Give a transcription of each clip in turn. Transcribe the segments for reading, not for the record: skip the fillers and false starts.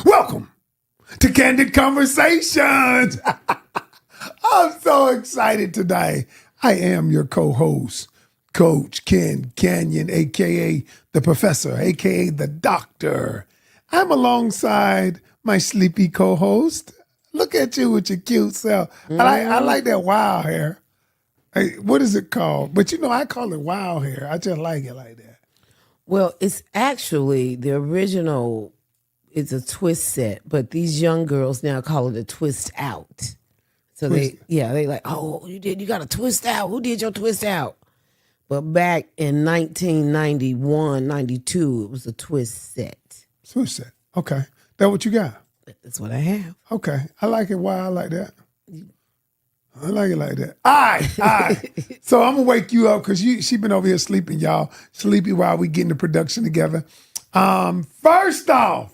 Welcome to Candid Conversations. I'm so excited today. I am your co-host, Coach Ken Canyon, a.k.a. the professor, a.k.a. the doctor. I'm alongside my sleepy co-host. Look at you with your cute self. I like that wild hair. Hey, what is it called? But I call it wild hair. I just like it like that. Well, it's actually the original. It's a twist set, but these young girls now call it a twist out. So they like, oh, you got a twist out. Who did your twist out? But back in 1991, 92, it was a twist set. Twist set. Okay. That what you got? That's what I have. Okay. I like it wild like that. I like it like that. All right. So I'm going to wake you up because she been over here sleeping, y'all. Sleepy while we getting the production together. First off,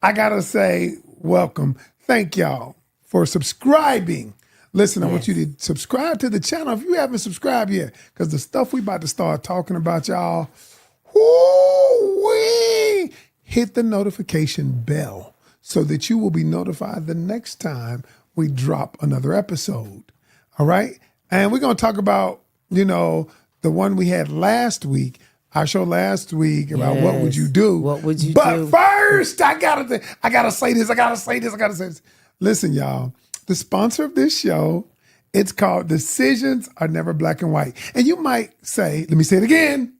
I got to say welcome. Thank y'all for subscribing. Listen, I want you to subscribe to the channel if you haven't subscribed yet, because the stuff we about to start talking about, y'all, whoo-wee, hit the notification bell so that you will be notified the next time we drop another episode. All right? And we're going to talk about, the one we had last week, our show last week about what would you do. What would you but do? But first, I gotta say this. Listen, y'all, the sponsor of this show, it's called Decisions Are Never Black and White. And you might say, let me say it again,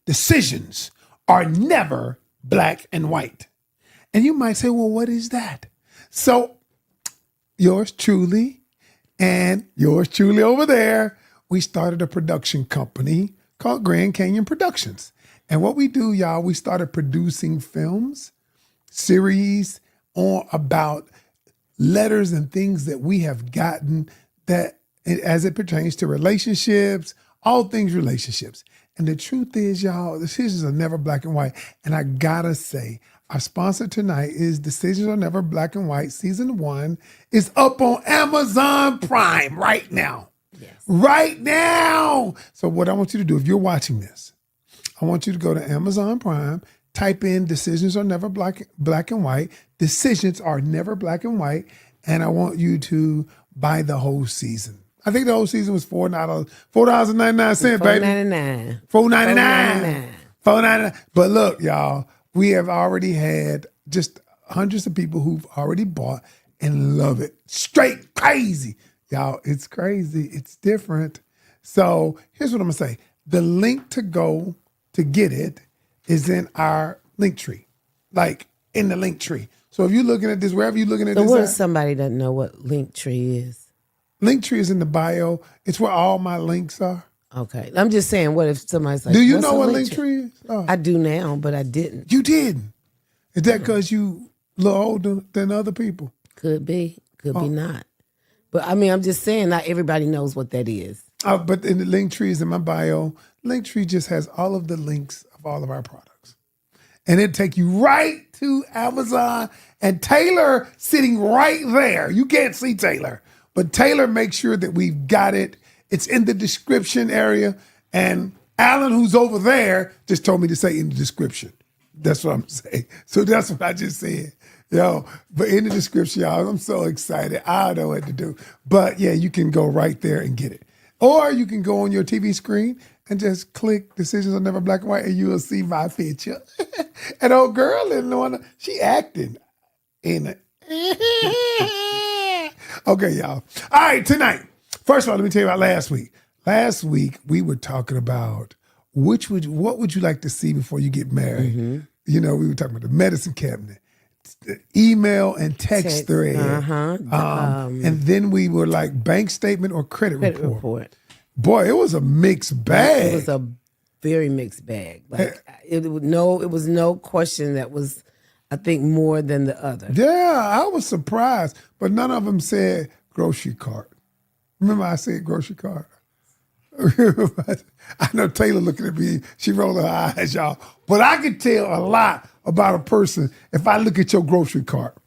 decisions are never black and white. And you might say, well, what is that? So yours truly and yours truly over there, we started a production company called Grand Canyon Productions. And what we do, y'all, we started producing films, series about letters and things that we have gotten that as it pertains to relationships, all things relationships. And the truth is, y'all, decisions are never black and white. And I gotta say, our sponsor tonight is Decisions Are Never Black and White. Season 1 is up on Amazon Prime right now. Yes. Right now. So what I want you to do, if you're watching this, I want you to go to Amazon Prime, type in Decisions Are Never Black and White. Decisions Are Never Black and White. And I want you to buy the whole season. I think the whole season was $4.99, baby. $4.99. $4.99. But look, y'all, we have already had just hundreds of people who've already bought and love it. Straight crazy. Y'all, it's crazy. It's different. So here's what I'm going to say. The link to go to get it is in our link tree, like in the link tree. So if you're looking at this, wherever you're looking at this. So what if somebody doesn't know what Linktree is? Linktree is in the bio. It's where all my links are. Okay. I'm just saying, what if somebody's like, do you know what Linktree is? Oh. I do now, but I didn't. You didn't? Is that because you a little older than other people? Could be. Could be not. But I mean, I'm just saying, not everybody knows what that is. But in the Linktree is in my bio. Linktree just has all of the links of all of our products. And it'll take you right to Amazon. And Taylor sitting right there. You can't see Taylor. But Taylor makes sure that we've got it. It's in the description area. And Alan, who's over there, just told me to say in the description. That's what I'm saying. So that's what I just said. But in the description, y'all, I'm so excited. I don't know what to do. But yeah, you can go right there and get it. Or you can go on your TV screen and just click Decisions Are Never Black and White and you will see my picture. And old girl in the one, she acting in it. Okay, y'all. All right, tonight. First of all, let me tell you about last week. Last week, we were talking about what would you like to see before you get married? Mm-hmm. We were talking about the medicine cabinet, the email and text thread. And then we were like bank statement or credit report. Boy, it was a mixed bag. It was a very mixed bag. Like it was no question that was, I think, more than the other. Yeah, I was surprised, but none of them said grocery cart. Remember I said grocery cart? I know Taylor looking at me, she rolled her eyes, y'all. But I can tell a lot about a person if I look at your grocery cart.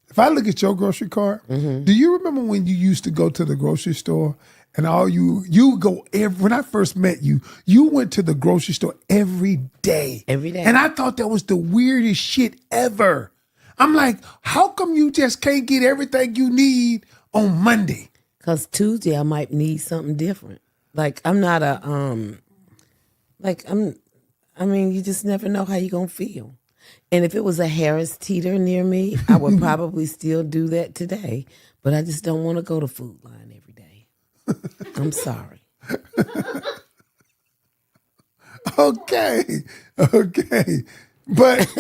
If I look at your grocery cart, do you remember when you used to go to the grocery store and all you go when I first met you, you went to the grocery store every day. Every day. And I thought that was the weirdest shit ever. I'm like, how come you just can't get everything you need on Monday? Because Tuesday I might need something different. Like I'm not a I mean, you just never know how you're gonna feel. And if it was a Harris Teeter near me, I would probably still do that today. But I just don't want to go to Food Line every day. I'm sorry. Okay. But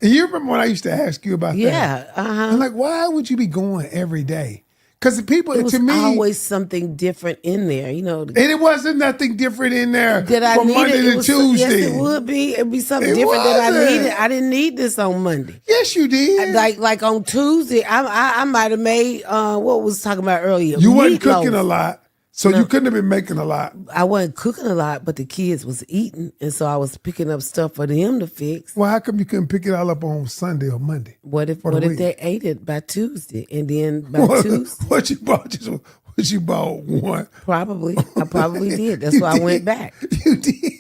you remember when I used to ask you about that? Yeah. I'm like, why would you be going every day? Because the people, It was to me, always something different in there, and it wasn't nothing different in there that I from needed. Monday to Tuesday. Yes, it would be. It'd be something It different that I wasn't. needed. I didn't need this on Monday. Yes, you did. Like on Tuesday, I might have made what was talking about earlier. You wasn't meatloaf. cooking a lot, so you couldn't have been making a lot. I wasn't cooking a lot, but the kids was eating, and so I was picking up stuff for them to fix. Well, how come you couldn't pick it all up on Sunday or Monday? What if week? they ate it by Tuesday, and then by Tuesday? What you bought one? Probably. I probably did. That's why I went back. You did.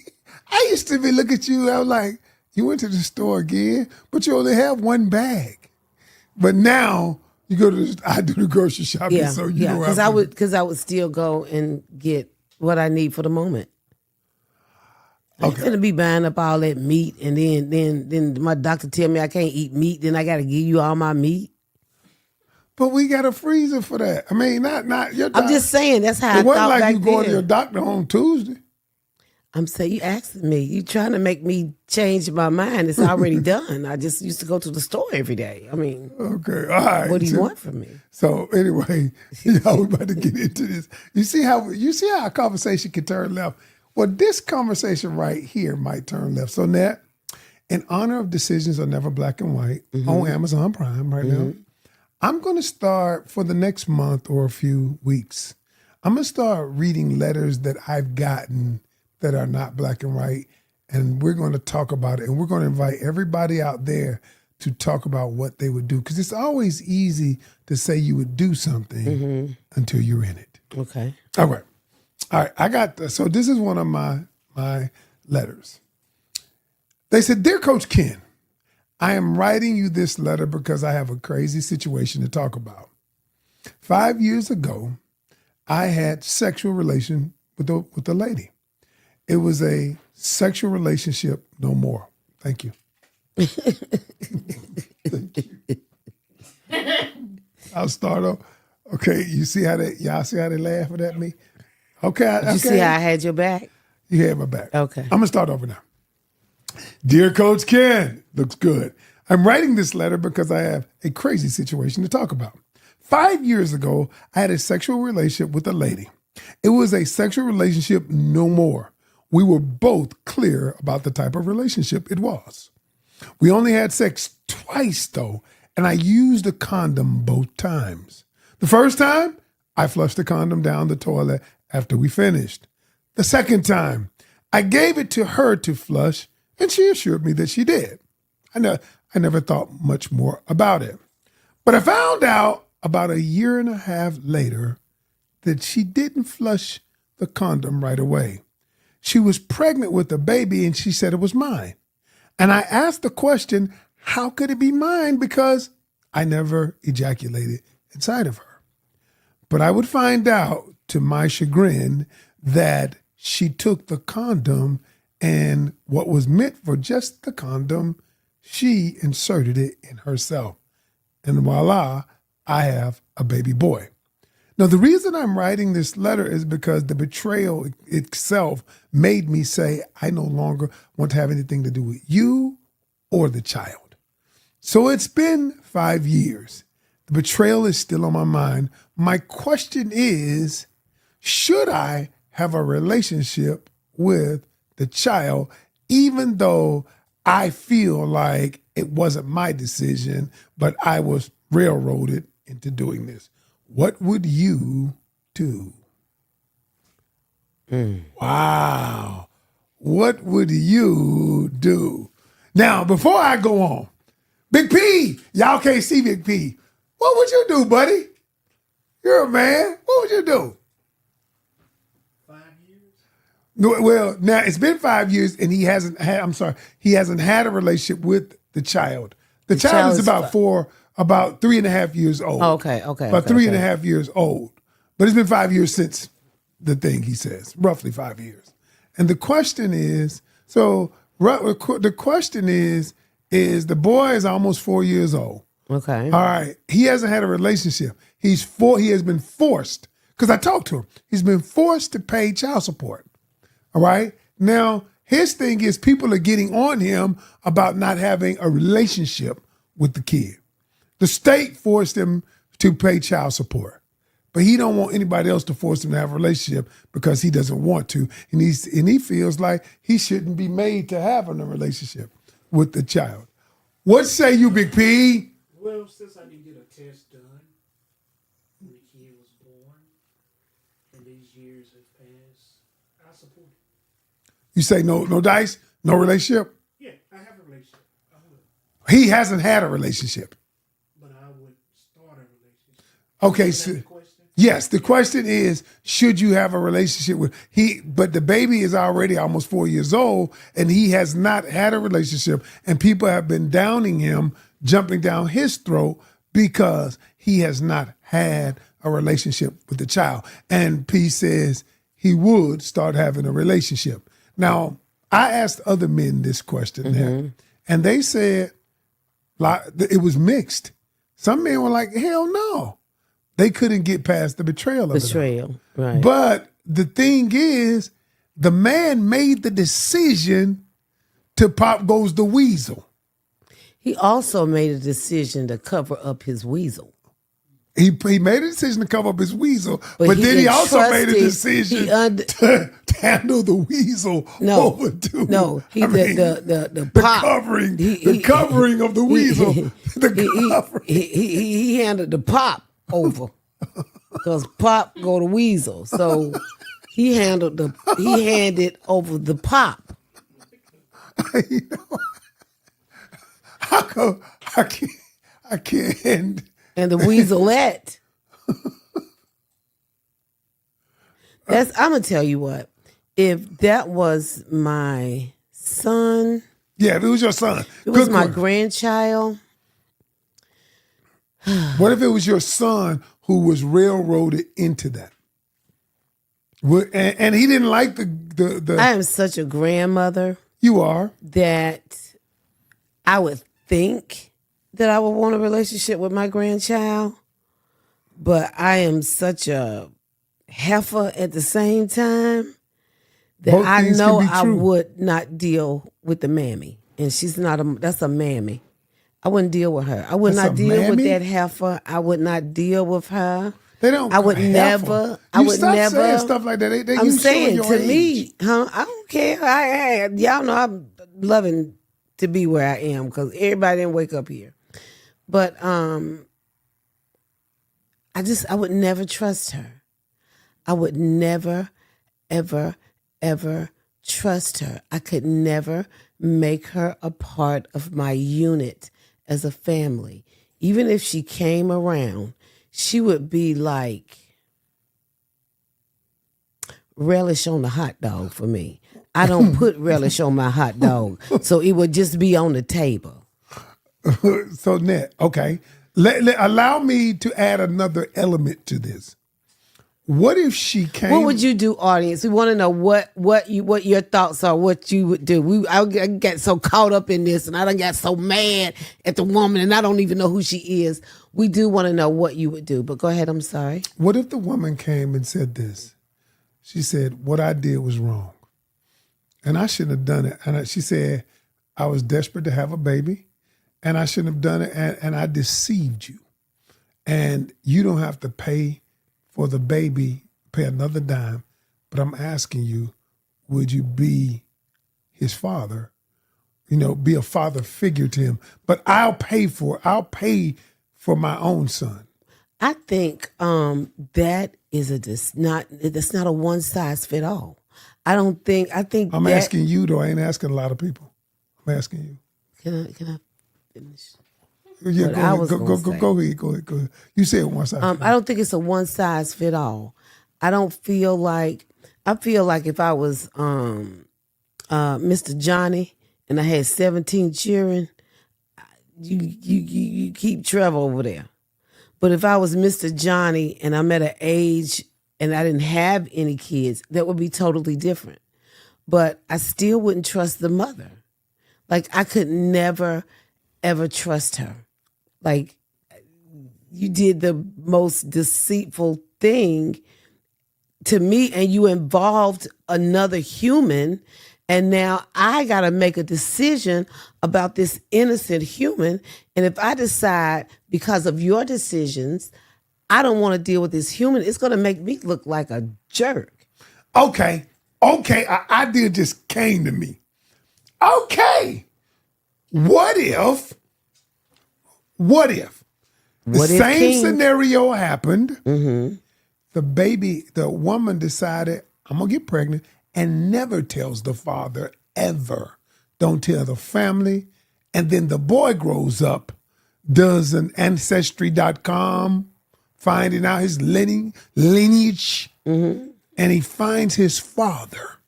I used to be looking at you. I was like, you went to the store again, but you only have one bag. But now you go to I do the grocery shopping, Yeah, so you know because I would still go and get what I need for the moment. I'm gonna be buying up all that meat, and then my doctor tell me I can't eat meat. Then I got to give you all my meat. But we got a freezer for that. I mean, not your doctor. I'm just saying that's how I It wasn't thought like back you going to then. your doctor on Tuesday. I'm saying you asking me. You trying to make me change my mind. It's already done. I just used to go to the store every day. I mean, Okay, all right. what do you want from me? So anyway, y'all, we about to get into this. You see how a conversation can turn left. Well, this conversation right here might turn left. So Nat, in honor of Decisions Are Never Black and White on Amazon Prime right now, I'm going to start for the next month or a few weeks. I'm going to start reading letters that I've gotten that are not black and white, and we're going to talk about it. And we're going to invite everybody out there to talk about what they would do, because it's always easy to say you would do something until you're in it. Okay. All right. I got so this is one of my letters. They said, "Dear Coach Ken, I am writing you this letter because I have a crazy situation to talk about. 5 years ago, I had sexual relation with a lady. It was a sexual relationship no more. Thank you." I'll start off. Okay, y'all see how they laughing at me? Okay. You see how I had your back? You had my back. Okay. I'm going to start over now. "Dear Coach Ken," looks good. "I'm writing this letter because I have a crazy situation to talk about. 5 years ago, I had a sexual relationship with a lady. It was a sexual relationship no more. We were both clear about the type of relationship it was. We only had sex twice, though, and I used a condom both times. The first time, I flushed the condom down the toilet after we finished. The second time, I gave it to her to flush, and she assured me that she did. I never thought much more about it. But I found out about a year and a half later that she didn't flush the condom right away. She was pregnant with a baby, and she said it was mine. And I asked the question, how could it be mine? Because I never ejaculated inside of her. But I would find out, to my chagrin, that she took the condom, and what was meant for just the condom, she inserted it in herself. And voila, I have a baby boy. Now, the reason I'm writing this letter is because the betrayal itself made me say, I no longer want to have anything to do with you or the child. So it's been 5 years. The betrayal is still on my mind. My question is, should I have a relationship with the child, even though I feel like it wasn't my decision, but I was railroaded into doing this? What would you do? Wow. What would you do? Now, before I go on, Big P, y'all can't see Big P. What would you do, buddy? You're a man. What would you do? 5 years? No, well, now it's been 5 years and he hasn't had a relationship with the child. The child child is is about 3.5 years old. Oh, okay. About 3.5 years old. But it's been 5 years since the thing, he says, roughly 5 years. And the question is, the question is the boy is almost 4 years old. Okay. All right. He hasn't had a relationship. He has been forced, because I talked to him, he's been forced to pay child support. All right. Now, his thing is people are getting on him about not having a relationship with the kid. The state forced him to pay child support, but he don't want anybody else to force him to have a relationship because he doesn't want to. And he feels like he shouldn't be made to have a relationship with the child. What say you, Big P? Well, since I didn't get a test done when the kid was born, and these years have passed, I support it. You say no dice, no relationship? Yeah, I have a relationship. I would. He hasn't had a relationship. But I would start a relationship. Okay, Is that so the question? yes, the question is, should you have a relationship with but the baby is already almost 4 years old and he has not had a relationship, and people have been downing him, jumping down his throat because he has not had a relationship with the child. And P says he would start having a relationship. Now, I asked other men this question there, and they said like it was mixed. Some men were like, hell no. They couldn't get past the betrayal of it. Betrayal, right. But the thing is, the man made the decision to pop goes the weasel. He also made a decision to cover up his weasel. He made a decision to cover up his weasel, but then he also made a decision to handle the weasel over to the pop. covering, the covering of the weasel. He handled the pop over because pop go to weasel, so he handed over the pop. You know, I can't. And the weaselette. I'm gonna tell you what. If that was my son, yeah, if it was your son, it was my grandchild. What if it was your son who was railroaded into that? And he didn't like the. I am such a grandmother. You are. That I would think that I would want a relationship with my grandchild, but I am such a heifer at the same time that Both I things know can be I true. would not deal with the mammy. And she's not that's a mammy. I wouldn't deal with her. I would That's not a deal with mammy? that heifer. I would not deal with her. They don't. I would heifer. never. I You would stop never saying stuff like that. They I'm you saying showing to your me, age. I don't care. Y'all know I'm loving to be where I am because everybody didn't wake up here. But I would never trust her. I would never, ever, ever trust her. I could never make her a part of my unit as a family. Even if she came around, she would be like relish on the hot dog for me. I don't put relish on my hot dog, so it would just be on the table. So, Ned, okay. Allow me to add another element to this. What if she came? What would you do, audience? We want to know what your thoughts are, what you would do. I get so caught up in this, and I done got so mad at the woman, and I don't even know who she is. We do want to know what you would do, but go ahead. I'm sorry. What if the woman came and said this? She said, what I did was wrong, and I shouldn't have done it. And she said, I was desperate to have a baby, and I shouldn't have done it, and I deceived you. And you don't have to pay for the baby, pay another dime, but I'm asking you, would you be his father? You know, be a father figure to him. But I'll pay for my own son. I think that is that's not a one size fit all. I think I'm asking you though. I ain't asking a lot of people. I'm asking you. Can I finish? Yeah, What go I ahead. was Go gonna say. ahead. You said one side. I don't think it's a one size fit all. I feel like if I was Mr. Johnny and I had 17 children, you keep Trevor over there. But if I was Mr. Johnny and I'm at an age and I didn't have any kids, that would be totally different. But I still wouldn't trust the mother. Like, I could never, ever trust her. Like, you did the most deceitful thing to me, and you involved another human, and now I got to make a decision about this innocent human. And if I decide because of your decisions, I don't want to deal with this human, it's going to make me look like a jerk. Okay, an idea just came to me. Okay, what if the same scenario happened? Mm-hmm. The woman decided, I'm going to get pregnant, and never tells the father ever. Don't tell the family. And then the boy grows up, does an Ancestry.com, finding out his lineage, mm-hmm. and he finds his father.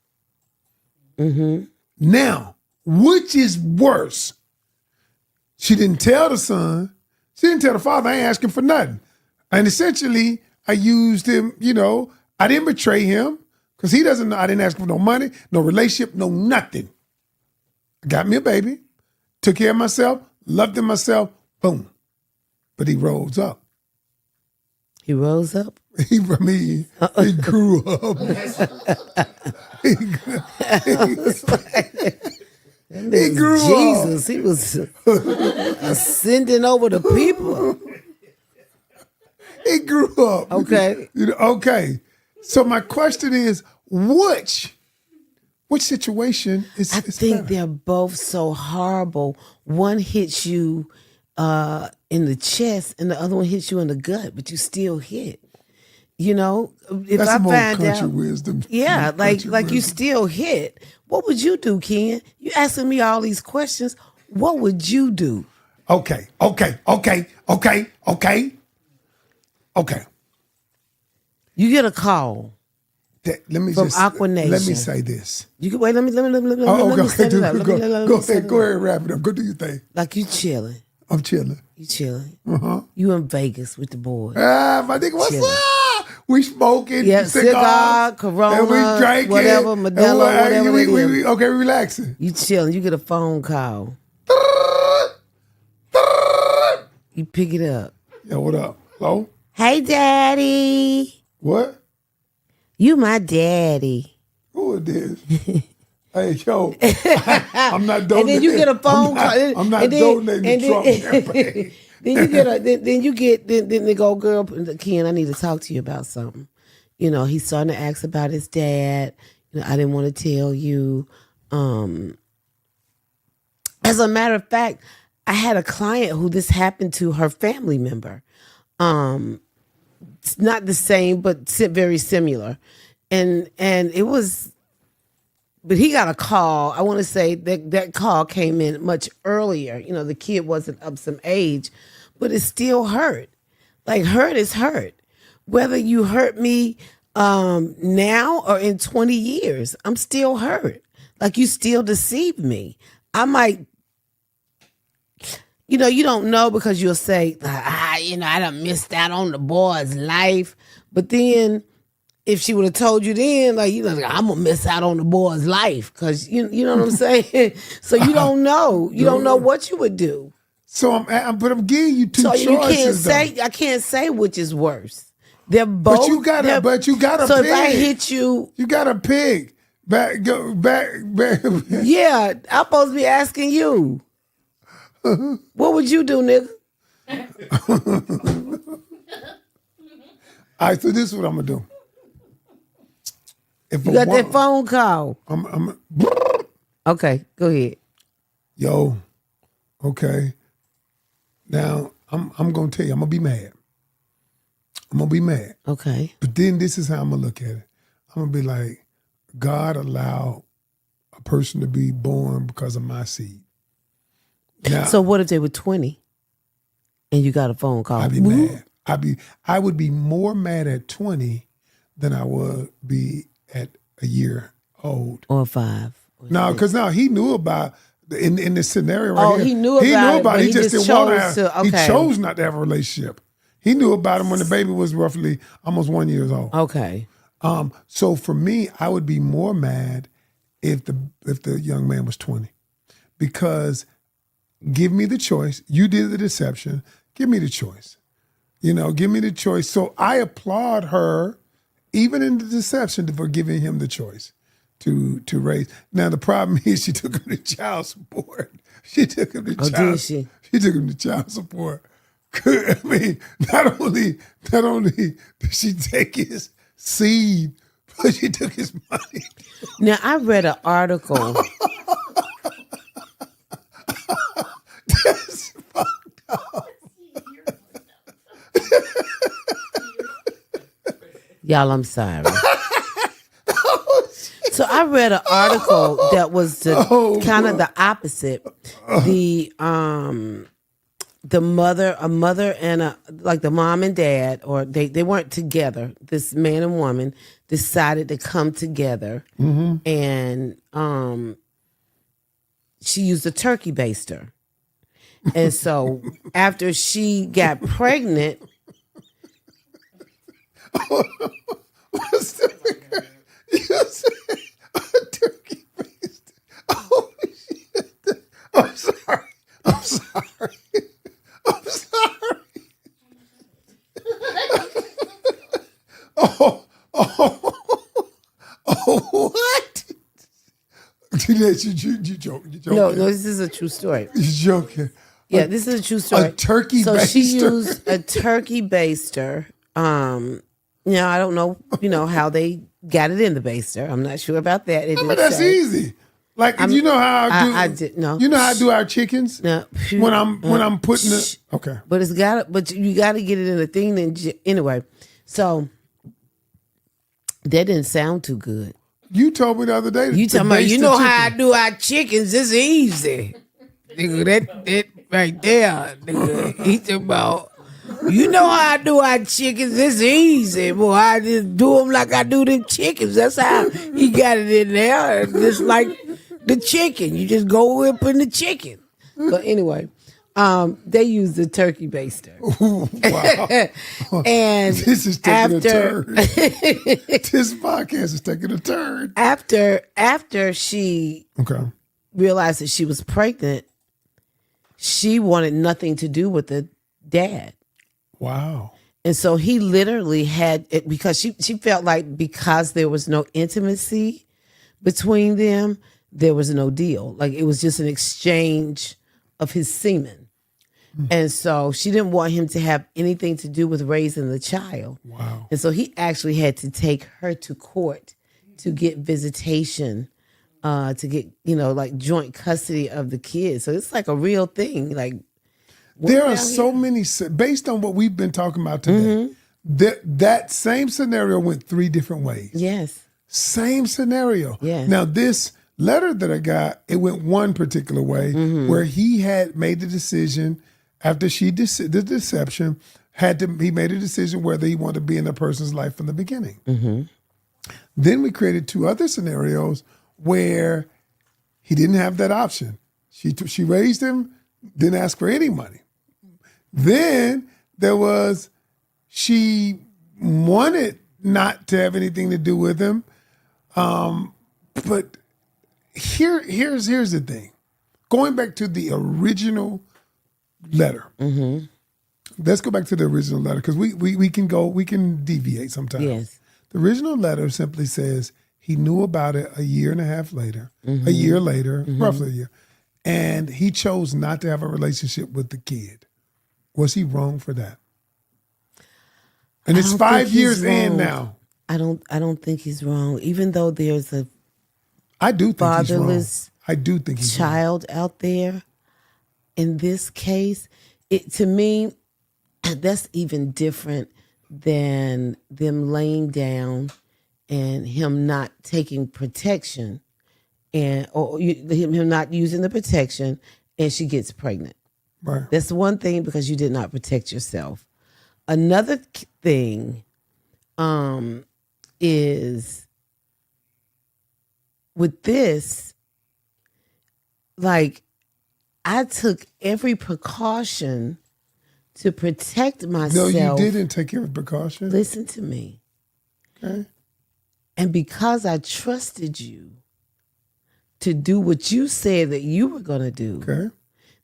Mm-hmm. Now, which is worse? She didn't tell the son. She didn't tell the father, I ain't asking for nothing. And essentially, I used him, I didn't betray him because he doesn't know. I didn't ask for no money, no relationship, no nothing. I got me a baby, took care of myself, loved him myself, boom. But he rose up. He rose up? He grew up. He grew Jesus, he was ascending over the people. He grew up. Okay. Okay. So my question is, which situation is I think they're both so horrible. One hits you in the chest and the other one hits you in the gut, but you still hit. If that's I more find country out, wisdom. yeah, like you still hit. What would you do, Ken? You asking me all these questions. What would you do? Okay. You get a call. Let me from Aqua Nation. Let me say this. You can wait. Let me set it up. Go ahead, wrap it up. Go do your thing. Like you chilling. I'm chilling. You chilling. Uh-huh. You in Vegas with the boys. My nigga, what's Chilling. up? We smoking. Yeah, cigar, and Corona, we drinking, whatever, Modelo, whatever. We relaxing. You chilling. You get a phone call. You pick it up. Yeah, what up? Hello? Hey, Daddy. What? You my daddy. Who it is? Hey, yo, I'm not donating. And then you get a phone call. I'm not donating the Trump campaign. Then they go, girl, Ken, I need to talk to you about something. He's starting to ask about his dad. I didn't want to tell you. As a matter of fact, I had a client who this happened to, her family member. It's not the same, but very similar. And it was, but he got a call. I want to say that call came in much earlier. The kid wasn't of some age, but it still hurt. Like, hurt is hurt. Whether you hurt me now or in 20 years, I'm still hurt. Like, you still deceived me. I might, you don't know because you'll say, I done missed out on the boy's life. But then if she would have told you then, I'm going to miss out on the boy's life because, you know what I'm saying? So you don't know. You don't know what you would do. So I'm giving you two choices. You can't say, I can't say which is worse. They're both. But you gotta so pick. If I hit you. You gotta pick. Back. Yeah, I'm supposed to be asking you. What would you do, nigga? All right, so this is what I'm gonna do. If you got that phone call. Okay, go ahead. Yo, okay. Now I'm gonna tell you, I'm gonna be mad. Okay. But then this is how I'm gonna look at it. I'm gonna be like, God allowed a person to be born because of my seed. Now, so what if they were 20 and you got a phone call? I'd be mad. I would be more mad at 20 than I would be at a year old. Or 5. No, because now he knew about in this scenario right here. He knew about it, but He he just just didn't want to chose have. to- He okay. chose not to have a relationship. He knew about him when the baby was roughly almost 1 year old. Okay. So for me, I would be more mad if the young man was 20, because give me the choice. You did the deception. Give me the choice. Give me the choice. So I applaud her, even in the deception, for giving him the choice to raise. Now the problem is she took him to child support. She took him to Did she? She took him to child support. I mean, not only did she take his seed, but she took his money. Now I read an article. That's fucked up. Y'all, I'm sorry. So I read an article that was kind of the opposite. The mother and the mom and dad, or they weren't together. This man and woman decided to come together, and she used a turkey baster. And so after she got pregnant, What's the you said a turkey baster. Oh shit! I'm sorry. I'm sorry. I'm sorry. Oh, what? You joking? no, this is a true story. You joking? Yeah, this is a true story. A turkey so baster. she used a turkey baster. I don't know, how they got it in the baster. I'm not sure about that. It But didn't that's say. easy. Like you know how I do. I did no. You know how I do our chickens. No. When I'm putting the okay. But you gotta get it in the thing. Then anyway, so that didn't sound too good. You told me the other day. You talking about? You know how I do our chickens? It's easy, nigga. That right there, nigga. He talking about. You know how I do our chickens? It's easy, boy. I just do them like I do them chickens. That's how he got it in there. Just like the chicken. You just go up in the chicken. But anyway, they use the turkey baster. Wow. And This is taking a turn. This podcast is taking a turn. After she realized that she was pregnant, she wanted nothing to do with the dad. Wow. And so he literally had it because she felt like because there was no intimacy between them, there was no deal. Like it was just an exchange of his semen. And so she didn't want him to have anything to do with raising the child. Wow. And so he actually had to take her to court to get visitation, to get, like joint custody of the kids. So it's like a real thing. Like there are so many, based on what we've been talking about today, that same scenario went 3 different ways. Yes. Same scenario. Yes. Now, this letter that I got, it went one particular way where he had made the decision after the deception, he made a decision whether he wanted to be in a person's life from the beginning. Then we created 2 other scenarios where he didn't have that option. She raised him, didn't ask for any money. Then there was, she wanted not to have anything to do with him. But here's the thing. Going back to the original letter. Let's go back to the original letter because we can deviate sometimes. Yes. The original letter simply says he knew about it a year and a half later, a year later, roughly a year, and he chose not to have a relationship with the kid. Was he wrong for that? And it's 5 years in now. I don't think he's wrong. Even though there's a I do think fatherless he's wrong. I do think he's child out there. In this case, to me, that's even different than them laying down and him not taking protection, or him not using the protection, and she gets pregnant. Right. That's one thing because you did not protect yourself. Another thing is with this, like I took every precaution to protect myself. No, you didn't take every precaution. Listen to me. Okay. And because I trusted you to do what you said that you were going to do, Okay.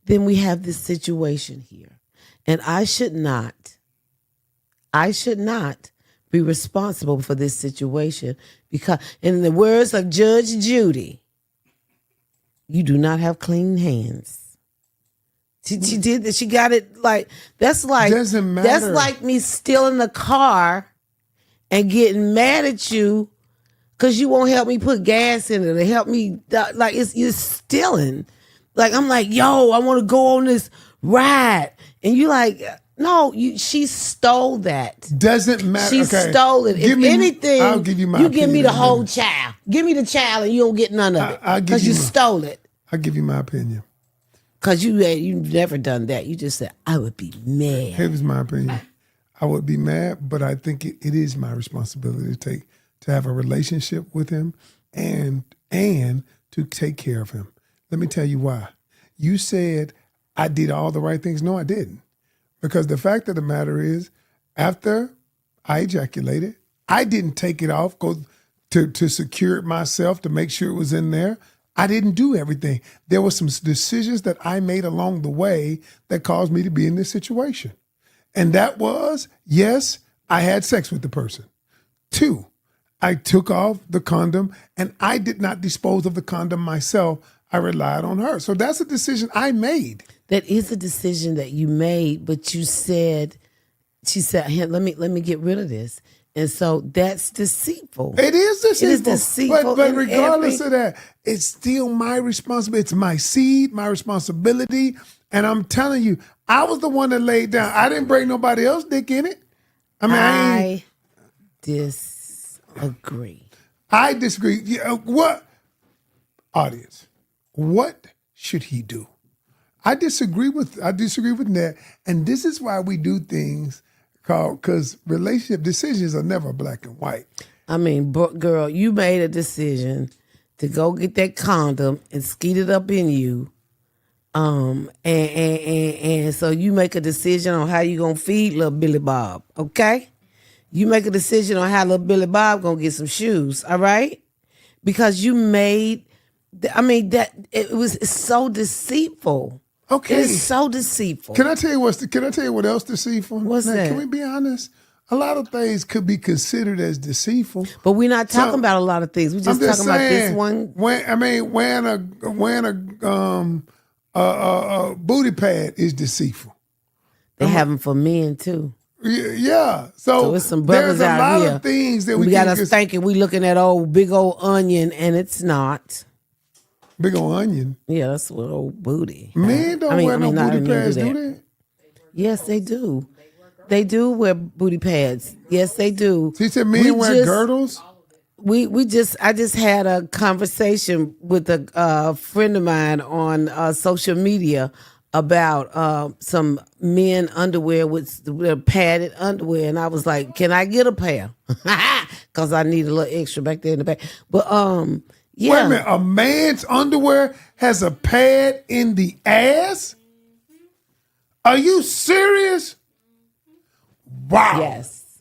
then we have this situation here. And I should not be responsible for this situation because, in the words of Judge Judy, you do not have clean hands. She did that. She got it like that's like Doesn't matter. That's like me stealing the car and getting mad at you because you won't help me put gas in it or help me. Like you're stealing. Like I'm like, yo, I want to go on this ride, and you like, no, she stole that. Doesn't matter. She Okay. stole it. If anything, I'll give you my you give me opinion the on whole this. child. Give me the child, and you don't get none of it I'll give because you you my- stole it. I'll give you my opinion. Because you've never done that. You just said, I would be mad. Here's my opinion. I would be mad, but I think it is my responsibility to have a relationship with him and to take care of him. Let me tell you why. You said I did all the right things. No, I didn't. Because the fact of the matter is, after I ejaculated, I didn't take it off, go to secure it myself, to make sure it was in there. I didn't do everything. There were some decisions that I made along the way that caused me to be in this situation. And that was, yes, I had sex with the person. 2, I took off the condom and I did not dispose of the condom myself. I relied on her. So that's a decision I made. That is a decision that you made, but she said, "Here, let me get rid of this." And so that's deceitful. It is deceitful. It is deceitful But in regardless of that, it's still my responsibility. It's my seed, my responsibility. And I'm telling you, I was the one that laid down. I didn't break nobody else's dick in it. I mean, I disagree. I disagree. Yeah, what? Audience, what should he do? I disagree with that. And this is why we do things because relationship decisions are never black and white. I mean, girl, you made a decision to go get that condom and skeet it up in you. And so you make a decision on how you gonna feed little Billy Bob, okay? You make a decision on how little Billy Bob gonna get some shoes, all right? Because you made, that it's so deceitful. Okay. It is so deceitful. Can I tell you what else deceitful? What's that? Can we be honest? A lot of things could be considered as deceitful. But we're not talking about a lot of things. We're just talking about this one. Wearing a booty pad is deceitful. They have them for men too. Yeah. So it's some brothers there's a out lot here. of things that We got us thinking we looking at big old onion, and it's not. Big old onion. Yeah, that's what old booty. Men don't wear no booty pads, do that. they? Yes, they do. They do wear booty pads. Yes, they do. She said men wear girdles. I just had a conversation with a friend of mine on social media about some men underwear with padded underwear, and I was like, "Can I get a pair?" Because I need a little extra back there in the back. But yeah. Wait a minute, a man's underwear has a pad in the ass? Are you serious? Wow. Yes.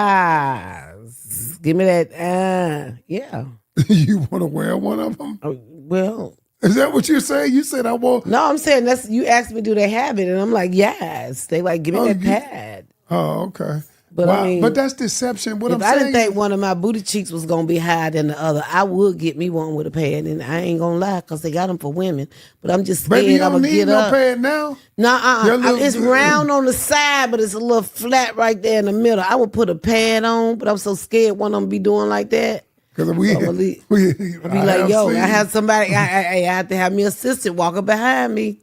Yes. Give me that. Yeah. You want to wear one of them? Well, Is that what you're saying? You said I want. no, I'm saying you asked me, do they have it? And I'm like, yes. They like, give me that pad. Oh, okay. But wow. I mean, but that's deception. What if I'm I saying, didn't think one of my booty cheeks was going to be higher than the other, I would get me one with a pad. And I ain't going to lie, because they got them for women. But I'm just scared baby, you I'm don't going to need get no up. pad now. No, it's round on the side, but it's a little flat right there in the middle. I would put a pad on, but I'm so scared one of them be doing like that. Because Be like, yo, I have somebody, I have to have me assistant walking behind me.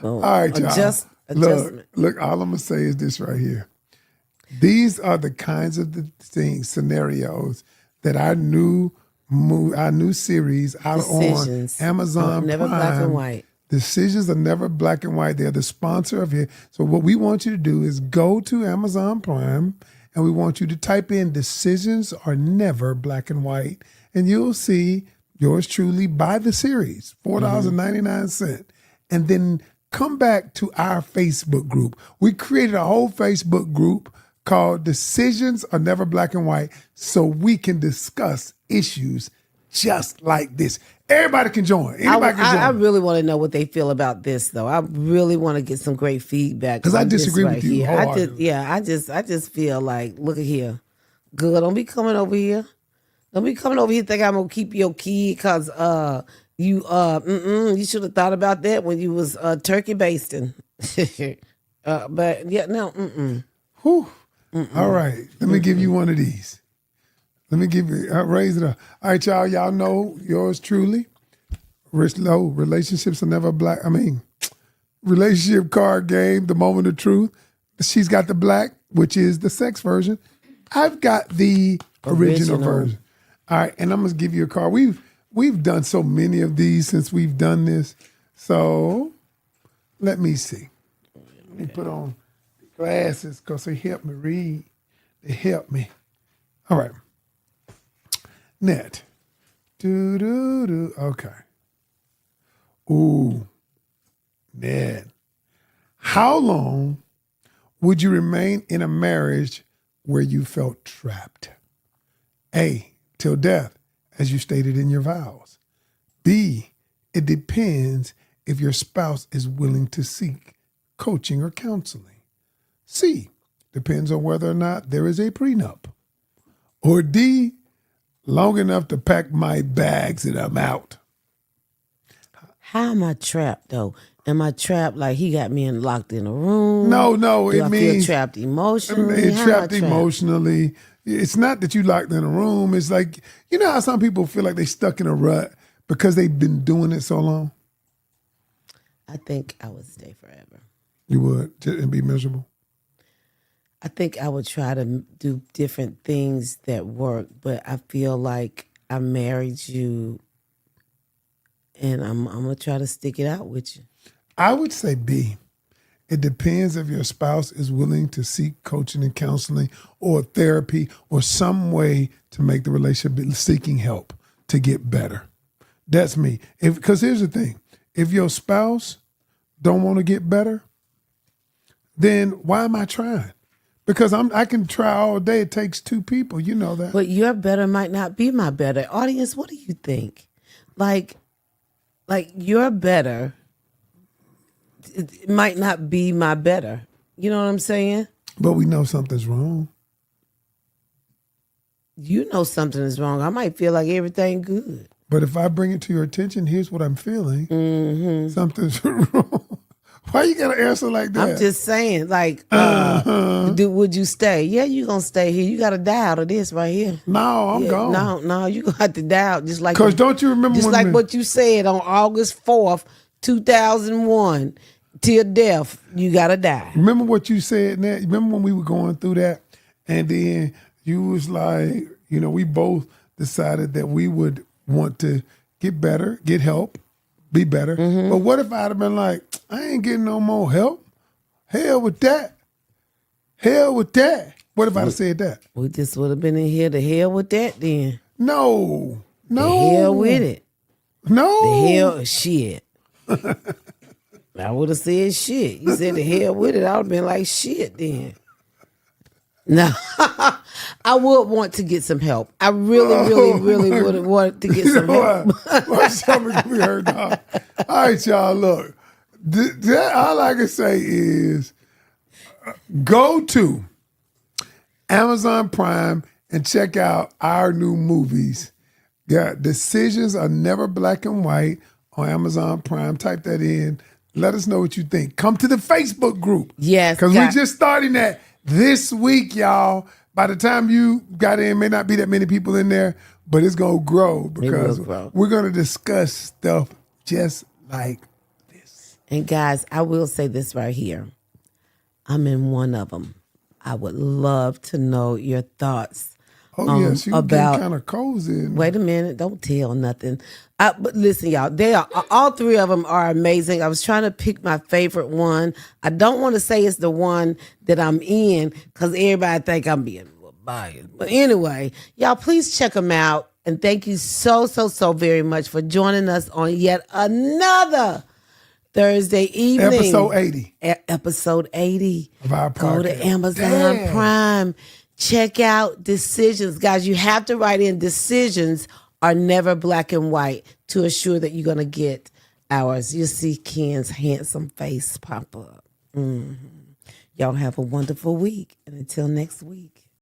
All right, y'all. Adjustment. Look, all I'm going to say is this right here. These are the kinds of scenarios that our new series out Decisions. on Amazon Never Prime. black and white. Decisions are never black and white. They're the sponsor of here. So what we want you to do is go to Amazon Prime, and we want you to type in "decisions are never black and white," and you'll see yours truly, buy the series, $4.99, and then come back to our Facebook group. We created a whole Facebook group called Decisions Are Never Black and White so we can discuss issues just like this. Everybody can join. Anybody can join. I really want to know what they feel about this, though. I really want to get some great feedback. Because I disagree with you wholeheartedly. I just feel like, look at here. Good, don't be coming over here. Don't be coming over here thinking I'm going to keep your kid because you should have thought about that when you was turkey basting. But, yeah, no, Whew. All right. Let me give you one of these. Let me give you, raise it up. All right, y'all. Y'all know yours truly. Relationships are never black. Relationship card game, the moment of truth. She's got the black, which is the sex version. I've got the original version. All right, and I'm gonna give you a card. We've done so many of these since we've done this. So let me see. Let me put on glasses because they help me read. They help me. All right. Net. Okay. Ooh. Net. How long would you remain in a marriage where you felt trapped? A, till death, as you stated in your vows. B, it depends if your spouse is willing to seek coaching or counseling. C, depends on whether or not there is a prenup. Or D, long enough to pack my bags and I'm out. How am I trapped, though? Am I trapped like he got me locked in a room? No, Do I means feel trapped emotionally? How trapped emotionally. It's not that you locked in a room. It's like, you know how some people feel like they stuck in a rut because they've been doing it so long? I think I would stay forever. You would, and be miserable? I think I would try to do different things that work, but I feel like I married you and I'm going to try to stick it out with you. I would say B. It depends if your spouse is willing to seek coaching and counseling or therapy or some way to make the relationship seeking help to get better. That's me. Because here's the thing. If your spouse don't want to get better, then why am I trying? Because I can try all day. It takes two people. You know that. But your better might not be my better. Audience, what do you think? Like your better, it might not be my better. You know what I'm saying? But we know something's wrong. You know something is wrong. I might feel like everything good. But if I bring it to your attention, here's what I'm feeling. Mm-hmm. Something's wrong. Why you got to answer like that? I'm just saying, would you stay? Yeah, you going to stay here. You got to die out of this right here. No, I'm gone. No, you going to have to die out just like... Because don't you remember... Just like what you said on August 4th, 2001, till death, you got to die. Remember what you said, Nat? Remember when we were going through that? And then you was like, we both decided that we would want to get better, get help, be better. Mm-hmm. But what if I'd have been like, I ain't getting no more help? Hell with that. Hell with that. What if I'd have said that? We just would have been in here to hell with that then. No. The hell with it. No. The hell, shit. I would have said shit. You said the hell with it. I would have been like shit then. No, I would want to get some help. I really would have wanted to get some help. We heard that. All right, y'all, look. All I can say is go to Amazon Prime and check out our new movies. Yeah, Decisions Are Never Black and White on Amazon Prime. Type that in. Let us know what you think. Come to the Facebook group. Yes. Because we're just starting that this week, y'all. By the time you got in, may not be that many people in there, but it's going to grow because we're going to discuss stuff just like this. And guys, I will say this right here. I'm in one of them. I would love to know your thoughts. Oh, yes. You get kind of cozy. Wait a minute. Don't tell nothing. But listen, y'all, all three of them are amazing. I was trying to pick my favorite one. I don't want to say it's the one that I'm in because everybody think I'm being biased. But anyway, y'all, please check them out. And thank you so very much for joining us on yet another Thursday evening. Episode 80. Episode 80 of our podcast. Go to Amazon Prime. Check out Decisions. Guys, you have to write in decisions are never black and white to assure that you're going to get ours. You'll see Ken's handsome face pop up. Y'all have a wonderful week. And until next week.